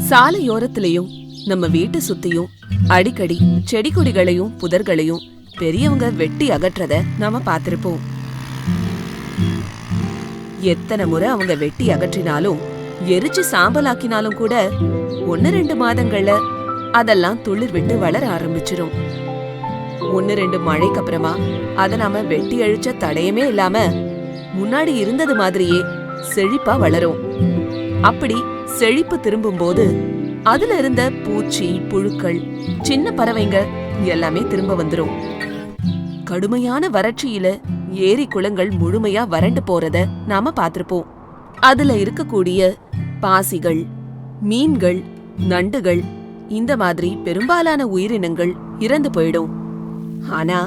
சாலையோரத்திலையும் நம்ம வீட்டை சுத்தியும் அடிக்கடி செடி கொடிகளையும் புதர்களையும் பெரியவங்க வெட்டி அகற்றத நாம பாத்திருப்போம். எத்தனை முறை அவங்க வெட்டி அகற்றினாலும் எரிச்சு சாம்பலாக்கினாலும் கூட 1-2 மாதங்கள்ல அதெல்லாம் துளிர் விட்டு வளர ஆரம்பிச்சிரும். 1-2 மழைக்கு அப்புறமா அத நாம வெட்டி அழிச்ச தடயமே இல்லாம முன்னாடி இருந்தது மாதிரியே செழிப்பா வளரும். அப்படி செழிப்பு திரும்பும் போது அதுல இருந்த பூச்சி, புழுக்கள், சின்ன பறவைங்க எல்லாமே திரும்ப வந்துரும். கடுமையான வறட்சியில ஏரி குளங்கள் முழுமையா வறண்டு போறத நாம பாத்திருப்போம். அதுல இருக்கக்கூடிய பாசிகள், மீன்கள், நண்டுகள், இந்த மாதிரி பெரும்பாலான உயிரினங்கள் இறந்து போயிடும். ஆனா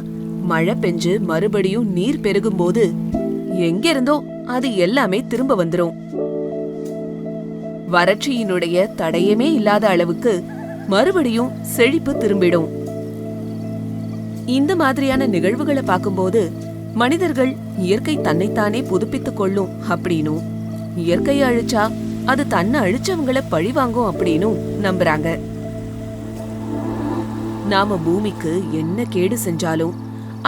மழை பெஞ்சு மறுபடியும் நீர் பெருகும் போது எங்கிருந்தோ அது எல்லாமே திரும்ப வந்துரும். வறட்சியினுடைய தடயமே இல்லாத அளவுக்கு மறுபடியும் செழிப்பு திரும்பிடும். இந்த மாதிரியான நிகழ்வுகளை பார்க்கும்போது மனிதர்கள் இயற்கை தன்னைத்தானே புதுப்பித்துக் கொள்ளும் அப்படின்னும், இயற்கையை அழிச்சா அது தன்னை அழிச்சவங்களை பழி வாங்கும் அப்படின்னும் நம்புறாங்க. நாம பூமிக்கு என்ன கேடு செஞ்சாலும்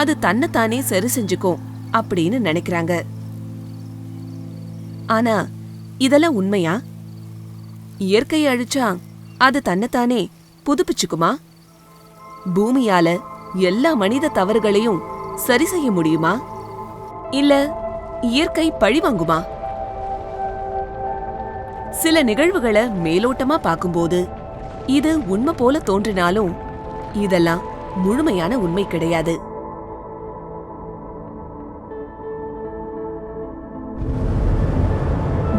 அது தன்னைத்தானே சரி செஞ்சுக்கும் அப்படின்னு நினைக்கிறாங்க. ஆனா இதெல்லாம் உண்மையா? இயற்கையை அழிச்சா அது தன்னைத்தானே புதுப்பிச்சுக்குமா? பூமியால எல்லா மனித தவறுகளையும் சரி செய்ய முடியுமா? இல்ல இயற்கை பழி வாங்குமா? சில நிகழ்வுகளை மேலோட்டமா பார்க்கும்போது இது உண்மை போல தோன்றினாலும் இதெல்லாம் முழுமையான உண்மை கிடையாது.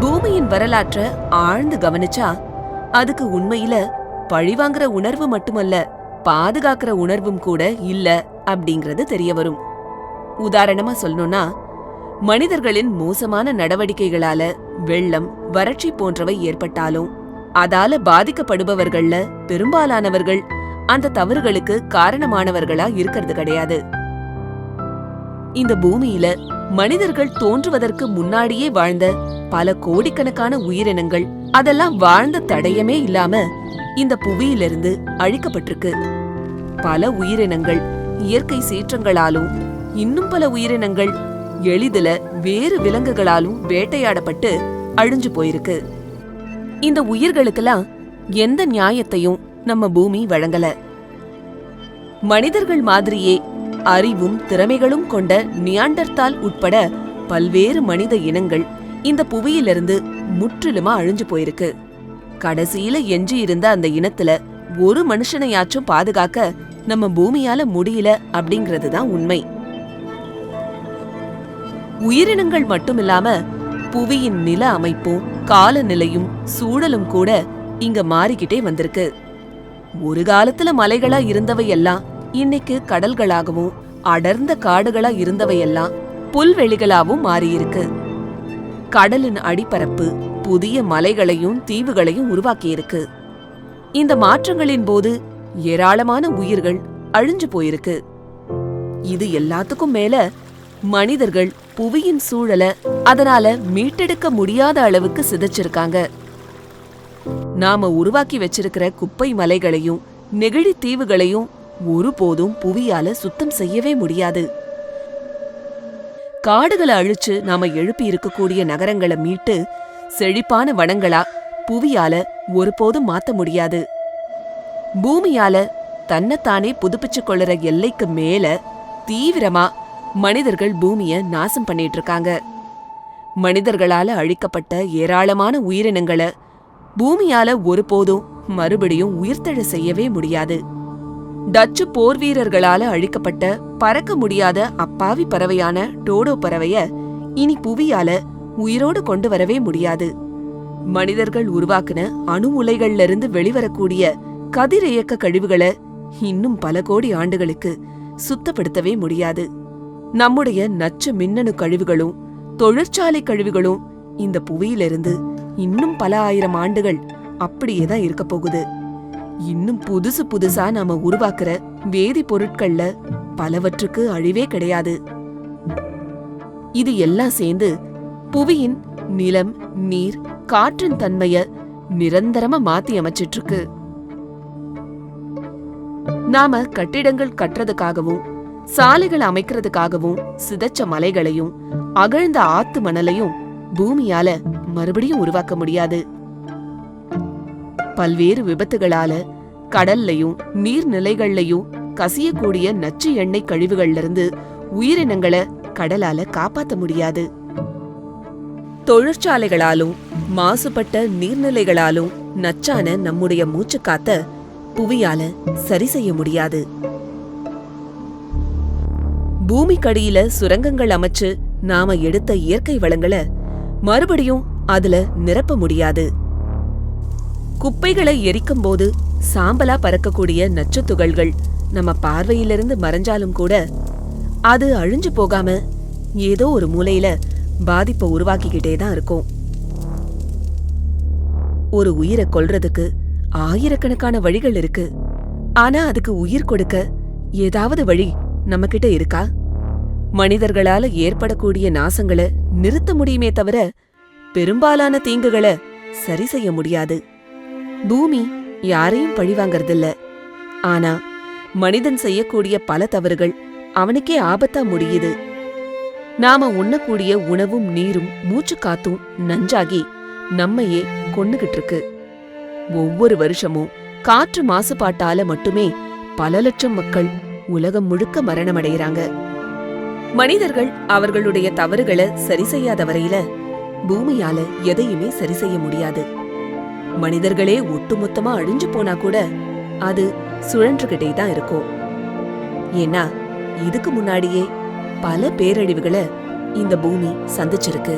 பூமியின் வரலாற்றை ஆழ்ந்து கவனிச்சா அதுக்கு உண்மையில பழிவாங்கிற உணர்வு மட்டுமல்ல, பாதுகாக்கிற உணர்வும் கூட இல்ல அப்படிங்கிறது தெரிய வரும். உதாரணமா சொல்லணும்னா, மனிதர்களின் மோசமான நடவடிக்கைகளால வெள்ளம், வறட்சி போன்றவை ஏற்பட்டாலும் அதால பாதிக்கப்படுபவர்கள்ல பெரும்பாலானவர்கள் அந்த தவறுகளுக்கு காரணமானவர்களா இருக்கிறது கிடையாது. இந்த பூமியில மனிதர்கள் தோன்றுவதற்கு முன்னாடியே வாழ்ந்த பல கோடிக்கணக்கான உயிரினங்கள் அதெல்லாம் வாழ்ந்த தடயமே இல்லாம இந்த புவியிலிருந்து அழிக்கப்பட்டிருக்கு. பல உயிரினங்கள் இயற்கை சீற்றங்களாலும், இன்னும் பல உயிரினங்கள் எளிதில வேறு விலங்குகளாலும் வேட்டையாடப்பட்டு அழிஞ்சு போயிருக்கு. இந்த உயிர்களுக்கெல்லாம் எந்த நியாயத்தையும் நம்ம பூமி வழங்கல. மனிதர்கள் மாதிரியே அறிவும் திறமைகளும் கொண்ட நியாண்டர்தால் உட்பட பல்வேறு மனித இனங்கள் இந்த புவியிலிருந்து முற்றிலுமா அழிஞ்சு போயிருக்கு. கடைசியில எஞ்சி இருந்த அந்த இனத்துல ஒரு மனுஷனையாச்சும் பாதுகாக்க நம்ம பூமியால முடியல அப்படிங்கறதுதான் உண்மை. உயிரினங்கள் மட்டுமில்லாம புவியின் நில அமைப்பும் காலநிலையும் சூழலும் கூட இங்க மாறிக்கிட்டே வந்திருக்கு. ஒரு காலத்துல மலைகளா இருந்தவையெல்லாம் இன்னைக்கு கடல்களாகவும், அடர்ந்த காடுகளா இருந்தவையெல்லாம் புல்வெளிகளாவும் மாறியிருக்கு. கடலின் அடிப்பரப்பு புதிய மலைகளையும் தீவுகளையும் உருவாக்கியிருக்கு. இந்த மாற்றங்களின் போது ஏராளமான உயிர்கள் அழிஞ்சு போயிருக்கு. இது எல்லாத்துக்கும் மேல மனிதர்கள் புவியின் சூழல அதனால மீட்டெடுக்க முடியாத அளவுக்கு சிதைச்சிருக்காங்க. நாம உருவாக்கி வச்சிருக்கிற குப்பை மலைகளையும் நெகிழி தீவுகளையும் ஒருபோதும் புவியால சுத்தம் செய்யவே முடியாது. காடுகளை அழிச்சு நாம எழுப்பி இருக்கக்கூடிய நகரங்களை மீட்டு செழிப்பான வனங்களா புவியால ஒருபோதும் மாத்த முடியாது. பூமியால தன்னைத்தானே புதுப்பிச்சு கொள்ளுற எல்லைக்கு மேல தீவிரமா மனிதர்கள் பூமிய நாசம் பண்ணிட்டு இருக்காங்க. மனிதர்களால அழிக்கப்பட்ட ஏராளமான உயிரினங்களை பூமியால ஒருபோதும் மறுபடியும் உயிர்த்தெழ செய்யவே முடியாது. டச்சு போர் வீரர்களால அழிக்கப்பட்ட பறக்க முடியாத அப்பாவி பறவையான டோடோ பறவைய இனி புவியால உயிரோடு கொண்டு வரவே முடியாது. மனிதர்கள் உருவாக்குன அணு உலைகள்ல இருந்து வெளிவரக்கூடிய கதிரியக்க கழிவுகளை இன்னும் பல கோடி ஆண்டுகளுக்கு சுத்தப்படுத்தவே முடியாது. நம்முடைய நச்சு மின்னணு கழிவுகளும் தொழிற்சாலை கழிவுகளும் இந்த புவியிலிருந்து இன்னும் பல ஆயிரம் ஆண்டுகள் அப்படியேதான் இருக்க போகுது. இன்னும் புதுசு புதுசா நாம உருவாக்குற வேதி பொருட்கள்ல பலவற்றுக்கு அழிவே கிடையாது. இது எல்லாம் சேர்ந்து புவியின் நிலம், நீர், காற்றின் தன்மைய நிரந்தரமா மாத்தி அமைச்சிட்டு இருக்கு. நாம கட்டிடங்கள் கட்டுறதுக்காகவும் சாலைகள் அமைக்கிறதுக்காகவும் சிதைச்ச மலைகளையும் அகழ்ந்த ஆத்து மணலையும் பூமியால மறுபடியும் உருவாக்க முடியாது. பல்வேறு விபத்துகளால கடல்லையும் நீர்நிலைகள்லயும் கசியக்கூடிய நச்சு எண்ணெய் கழிவுகள்ல இருந்து உயிரினங்களை கடலால காப்பாத்த முடியாது. தொழிற்சாலைகளாலும் மாசுபட்ட நீர்நிலைகளாலும் நச்சான நம்முடைய மூச்சு காத்த புவியால சரி செய்ய முடியாது. பூமிக்கடியில சுரங்கங்கள் அமைச்சு நாம எடுத்த இயற்கை வளங்களை மறுபடியும் அதுல நிரப்ப முடியாது. குப்பைகளை எரிக்கும் போது சாம்பலா பறக்கக்கூடிய நச்சு துகள்கள் நம்ம பார்வையிலிருந்து மறைஞ்சாலும் கூட அது அழிஞ்சு போகாம ஏதோ ஒரு மூலையில பாதிப்பை உருவாக்கிக்கிட்டே தான் இருக்கும். ஒரு உயிரை கொல்றதுக்கு ஆயிரக்கணக்கான வழிகள் இருக்கு. ஆனா அதுக்கு உயிர் கொடுக்க ஏதாவது வழி நம்ம கிட்ட இருக்கா? மனிதர்களால ஏற்படக்கூடிய நாசங்களை நிறுத்த முடியுமே தவிர பெரும்பாலான தீங்குகளை சரி செய்ய முடியாது. பூமி யாரையும் பழிவாங்கறதில்ல. ஆனா மனிதன் செய்யக்கூடிய பல தவறுகள் அவனுக்கே ஆபத்தா முடியுது. நாம உண்ணக்கூடிய உணவும் நீரும் மூச்சு காத்தும் நஞ்சாகி நம்மையே கொன்னுகிட்டு இருக்கு. ஒவ்வொரு வருஷமும் காற்று மாசுபாட்டால மட்டுமே பல லட்சம் மக்கள் உலகம் முழுக்க மரணமடைகிறாங்க. மனிதர்கள் அவர்களுடைய தவறுகளை சரி செய்யாத வரையில பூமியால எதையுமே சரி செய்ய முடியாது. மனிதர்களே ஒட்டுமொத்தமா அழிஞ்சு போனா கூட அது சுழன்றுகிட்டே தான் இருக்கும். ஏன்னா இதுக்கு முன்னாடியே பல பேரழிவுகளை இந்த பூமி சந்திச்சிருக்கு.